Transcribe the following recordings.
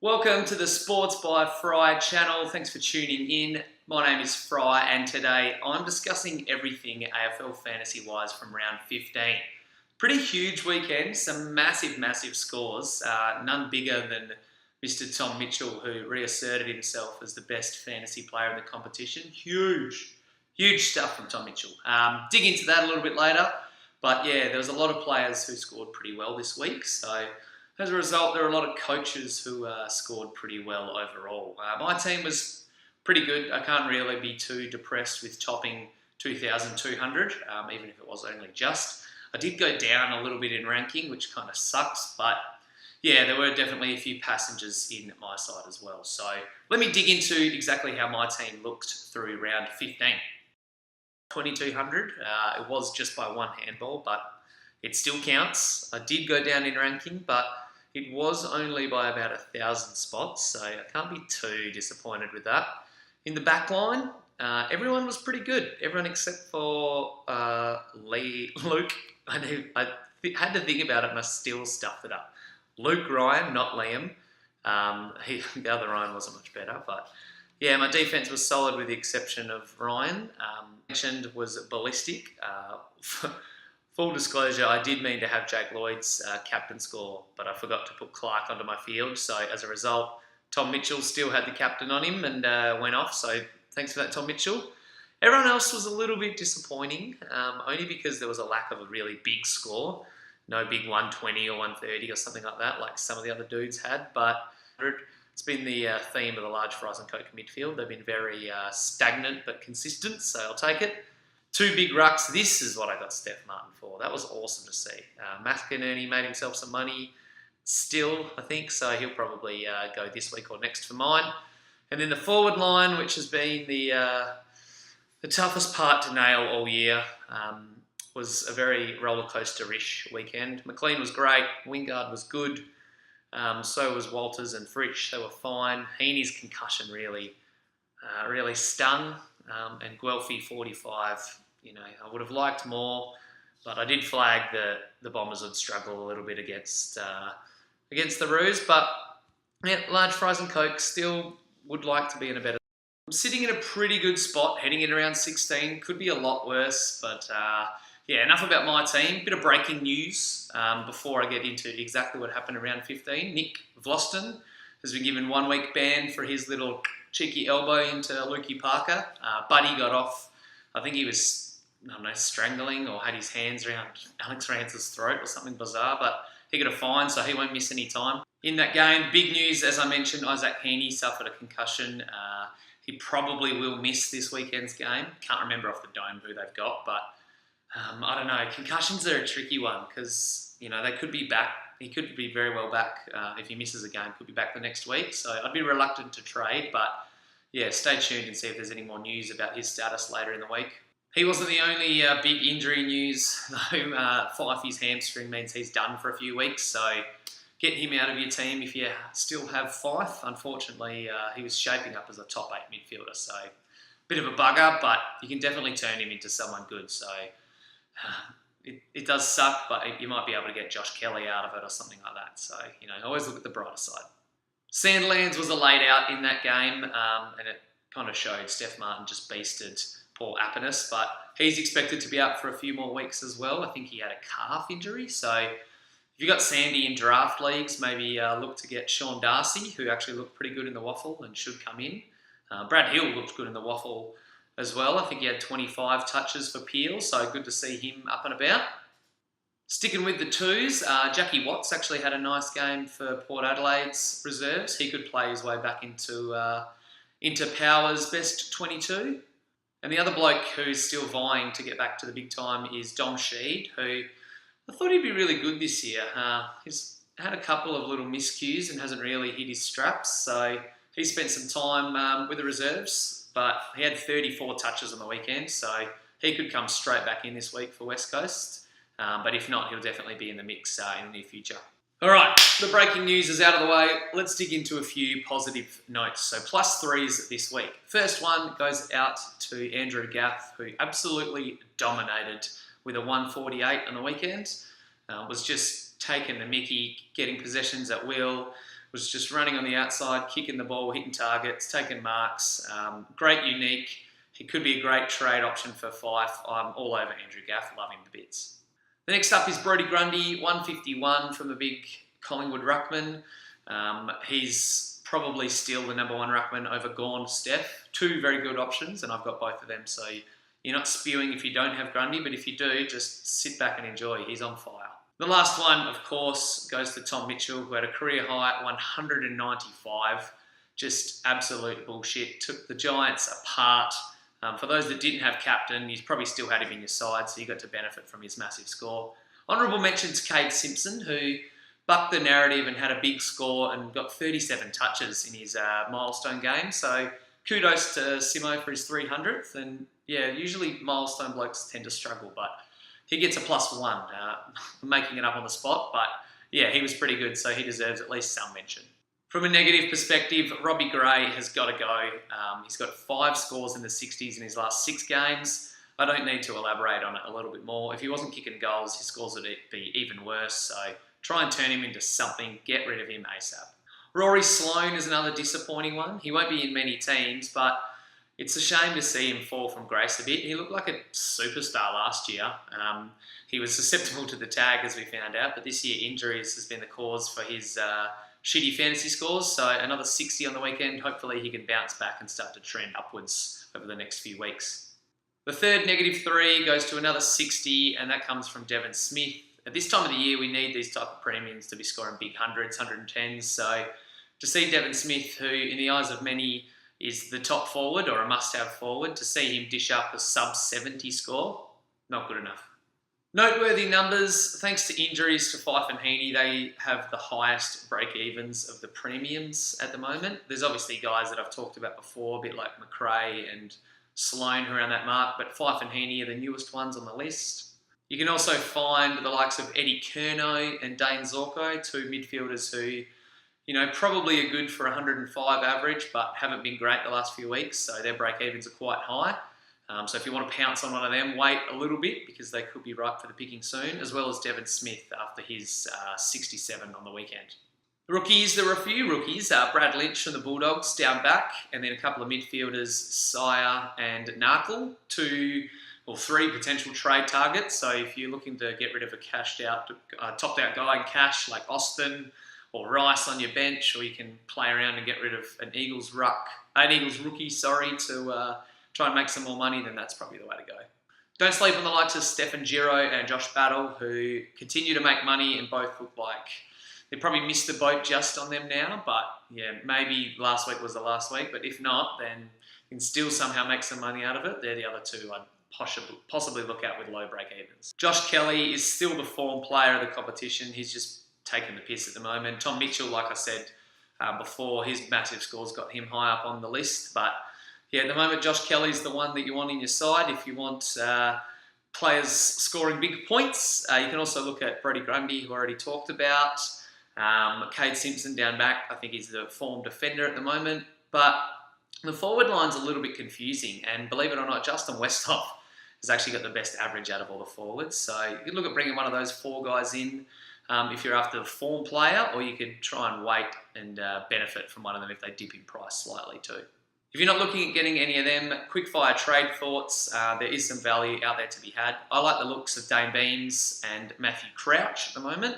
Welcome to the Sports by Fry channel. Thanks for tuning in. My name is Fry and today I'm discussing everything AFL fantasy-wise from round 15. Pretty huge weekend, some massive scores. None bigger than Mr. Tom Mitchell, who reasserted himself as the best fantasy player in the competition. Huge stuff from Tom Mitchell. Dig into that a little bit later. But yeah, there was a lot of players who scored pretty well this week. So as a result, there were a lot of coaches who scored pretty well overall. My team was pretty good. I can't really be too depressed with topping 2,200, even if it was only just. I did go down a little bit in ranking, which kind of sucks, but yeah, there were definitely a few passengers in my side as well. So let me dig into exactly how my team looked through round 15. 2,200, it was just by one handball, but it still counts. I did go down in ranking, but it was only by about 1,000 spots, so I can't be too disappointed with that. In the back line, everyone was pretty good. Everyone except for Luke. I had to think about it and I still stuffed it up. Luke Ryan, not Liam. The other Ryan wasn't much better, but yeah, my defense was solid with the exception of Ryan. Mentioned was ballistic. Full disclosure, I did mean to have Jake Lloyd's captain score, but I forgot to put Clark onto my field. So as a result, Tom Mitchell still had the captain on him and went off. So thanks for that, Tom Mitchell. Everyone else was a little bit disappointing, only because there was a lack of a really big score. No big 120 or 130 or something like that, like some of the other dudes had. But it's been the theme of the large fries and Coke midfield. They've been very stagnant but consistent, so I'll take it. Two big rucks. This is what I got Steph Martin for. That was awesome to see. McInerney made himself some money still, I think, so he'll probably go this week or next for mine. And then the forward line, which has been the toughest part to nail all year, was a very roller coaster-ish weekend. McLean was great. Wingard was good. So was Walters and Fritsch. They were fine. Heaney's concussion really stung. And Guelphy 45, I would have liked more, but I did flag the Bombers would struggle a little bit against the Roos. But yeah, large fries and Coke still would like to be in a better. I'm sitting in a pretty good spot, heading in around 16. Could be a lot worse, but yeah, enough about my team. Bit of breaking news before I get into exactly what happened around 15. Nick Vlaston has been given 1 week ban for his little cheeky elbow into Lukey Parker. Buddy got off, I think he was, strangling or had his hands around Alex Rance's throat or something bizarre, but he got a fine, so he won't miss any time. In that game, big news, as I mentioned, Isaac Heaney suffered a concussion. He probably will miss this weekend's game. Can't remember off the dome who they've got, but I don't know. Concussions are a tricky one because, they could be back. He could be very well back if he misses a game, could be back the next week. So I'd be reluctant to trade, but yeah, stay tuned and see if there's any more news about his status later in the week. He wasn't the only big injury news, though. Fifey's hamstring means he's done for a few weeks, so get him out of your team if you still have Fife. Unfortunately, he was shaping up as a top 8 midfielder, so bit of a bugger, but you can definitely turn him into someone good. So it does suck, but you might be able to get Josh Kelly out of it or something like that. So, always look at the brighter side. Sandlands was a laid out in that game, and it kind of showed Steph Martin just beasted Paul Apinis, but he's expected to be out for a few more weeks as well. I think he had a calf injury, so if you've got Sandy in draft leagues, maybe look to get Sean Darcy, who actually looked pretty good in the waffle and should come in. Brad Hill looked good in the waffle as well. I think he had 25 touches for Peel, so good to see him up and about. Sticking with the twos, Jackie Watts actually had a nice game for Port Adelaide's reserves. He could play his way back into Power's best 22. And the other bloke who's still vying to get back to the big time is Dom Sheed, who I thought he'd be really good this year. He's had a couple of little miscues and hasn't really hit his straps, so he spent some time with the reserves, but he had 34 touches on the weekend, so he could come straight back in this week for West Coast. But if not, he'll definitely be in the mix in the near future. All right, the breaking news is out of the way. Let's dig into a few positive notes. So +3s this week. First one goes out to Andrew Gaff, who absolutely dominated with a 148 on the weekend. Was just taking the mickey, getting possessions at will, was just running on the outside, kicking the ball, hitting targets, taking marks. Great, unique. He could be a great trade option for Fife. I'm all over Andrew Gaff, love him to bits. The next up is Brodie Grundy, 151 from the big Collingwood ruckman. He's probably still the number one ruckman over Gawn, Steph. Two very good options, and I've got both of them. So you're not spewing if you don't have Grundy, but if you do, just sit back and enjoy. He's on fire. The last one, of course, goes to Tom Mitchell, who had a career high at 195. Just absolute bullshit. Took the Giants apart. For those that didn't have captain, you probably still had him in your side, so you got to benefit from his massive score. Honourable mention to Cade Simpson, who bucked the narrative and had a big score and got 37 touches in his milestone game. So kudos to Simo for his 300th. And yeah, usually milestone blokes tend to struggle, but he gets a +1, making it up on the spot. But yeah, he was pretty good, so he deserves at least some mention. From a negative perspective, Robbie Gray has got to go. He's got 5 scores in the 60s in his last 6 games. I don't need to elaborate on it a little bit more. If he wasn't kicking goals, his scores would be even worse. So try and turn him into something. Get rid of him ASAP. Rory Sloane is another disappointing one. He won't be in many teams, but it's a shame to see him fall from grace a bit. He looked like a superstar last year. He was susceptible to the tag, as we found out, but this year injuries has been the cause for his shitty fantasy scores. So another 60 on the weekend. Hopefully he can bounce back and start to trend upwards over the next few weeks. The third -3 goes to another 60, and that comes from Devon Smith. At this time of the year, we need these type of premiums to be scoring big 100s, 110s. So to see Devon Smith, who in the eyes of many is the top forward or a must-have forward, to see him dish up a sub-70 score, not good enough. Noteworthy numbers, thanks to injuries to Fife and Heaney, they have the highest break-evens of the premiums at the moment. There's obviously guys that I've talked about before, a bit like McRae and Sloane around that mark, but Fife and Heaney are the newest ones on the list. You can also find the likes of Eddie Curnow and Dane Zorko, 2 midfielders who, probably are good for 105 average, but haven't been great the last few weeks, so their break-evens are quite high. So if you want to pounce on one of them, wait a little bit because they could be ripe for the picking soon, as well as Devon Smith after his 67 on the weekend. The rookies, there were a few rookies. Brad Lynch from the Bulldogs down back, and then a couple of midfielders, Sire and Narkle, 3 potential trade targets. So if you're looking to get rid of a topped out guy in cash like Austin or Rice on your bench, or you can play around and get rid of an Eagles rookie, to try and make some more money, then that's probably the way to go. Don't sleep on the likes of Stefan Giro and Josh Battle, who continue to make money and both look like they probably missed the boat just on them now. But yeah, maybe last week was the last week, but if not, then you can still somehow make some money out of it. They're the other 2 I'd possibly look at with low break-evens. Josh Kelly is still the form player of the competition. He's just taking the piss at the moment. Tom Mitchell, like I said before, his massive scores got him high up on the list, but yeah, at the moment, Josh Kelly's the one that you want in your side if you want players scoring big points. You can also look at Brodie Grundy, who I already talked about. Cade Simpson down back, I think he's the form defender at the moment. But the forward line's a little bit confusing, and believe it or not, Justin Westhoff has actually got the best average out of all the forwards. So you could look at bringing one of those 4 guys in if you're after the form player, or you could try and wait and benefit from one of them if they dip in price slightly too. If you're not looking at getting any of them, quickfire trade thoughts, there is some value out there to be had. I like the looks of Dane Beams and Matthew Crouch at the moment.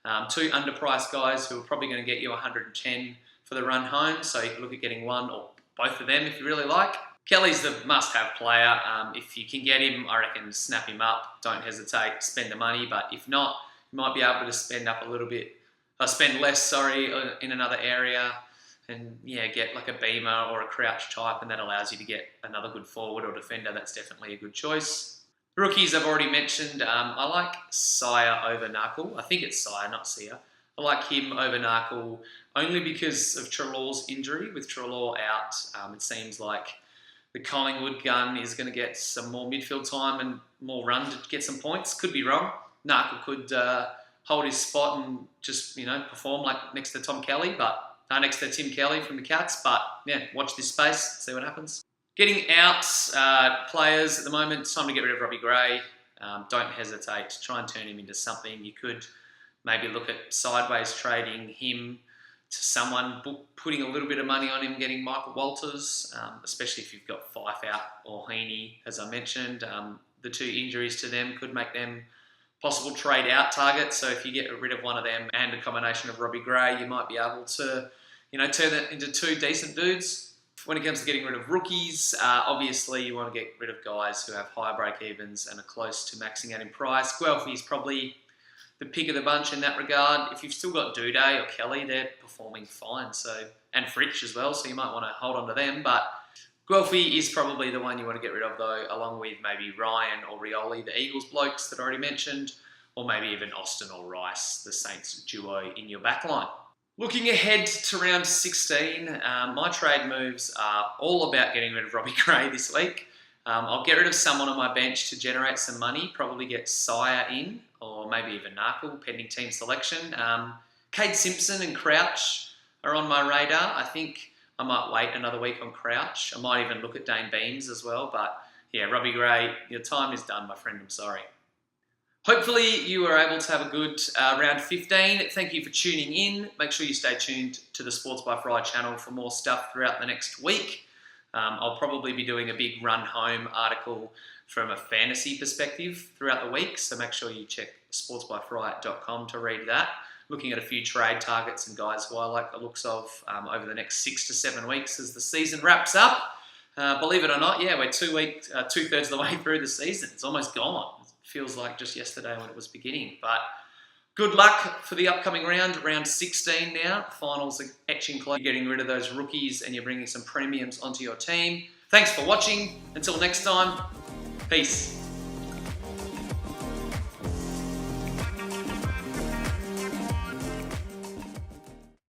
2 underpriced guys who are probably going to get you 110 for the run home, so you can look at getting one or both of them if you really like. Kelly's the must-have player. If you can get him, I reckon snap him up. Don't hesitate, spend the money, but if not, you might be able to spend less in another area. And yeah, get like a Beamer or a Crouch type, and that allows you to get another good forward or defender. That's definitely a good choice. The rookies I've already mentioned. I like Sire over Narkle. I think it's Sire, not Sear. I like him over Narkle only because of Trelaw's injury. With Trelaw out, it seems like the Collingwood gun is going to get some more midfield time and more run to get some points. Could be wrong. Narkle could hold his spot and just perform like next to Tom Kelly, but next to Tim Kelly from the Cats, but yeah, watch this space, see what happens. Getting out players at the moment, it's time to get rid of Robbie Gray. Don't hesitate, try and turn him into something. You could maybe look at sideways trading him someone, putting a little bit of money on him getting Michael Walters, especially if you've got Fife out or Heaney, as I mentioned. The two injuries to them could make them possible trade out targets. So if you get rid of one of them and a combination of Robbie Gray, you might be able to, turn that into two decent dudes. When it comes to getting rid of rookies, obviously you want to get rid of guys who have higher break-evens and are close to maxing out in price. Guelphy is probably the pick of the bunch in that regard. If you've still got Duday or Kelly, they're performing fine. And Fritsch as well, so you might want to hold on to them. But Guelphy is probably the one you want to get rid of, though, along with maybe Ryan or Rioli, the Eagles blokes that I already mentioned, or maybe even Austin or Rice, the Saints duo in your backline. Looking ahead to round 16, my trade moves are all about getting rid of Robbie Gray this week. I'll get rid of someone on my bench to generate some money, probably get Sire in, or maybe even Narkle, pending team selection. Cade Simpson and Crouch are on my radar. I think I might wait another week on Crouch. I might even look at Dane Beams as well. But yeah, Robbie Gray, your time is done, my friend. I'm sorry. Hopefully you were able to have a good round 15. Thank you for tuning in. Make sure you stay tuned to the Sports by Fry channel for more stuff throughout the next week. I'll probably be doing a big run home article from a fantasy perspective throughout the week, so make sure you check sportsbyfry.com to read that. Looking at a few trade targets and guys who I like the looks of over the next 6 to 7 weeks as the season wraps up. Believe it or not, yeah, we're 2/3 of the way through the season. It's almost gone. It feels like just yesterday when it was beginning. But good luck for the upcoming round 16 now. Finals are etching close. You're getting rid of those rookies and you're bringing some premiums onto your team. Thanks for watching. Until next time, peace.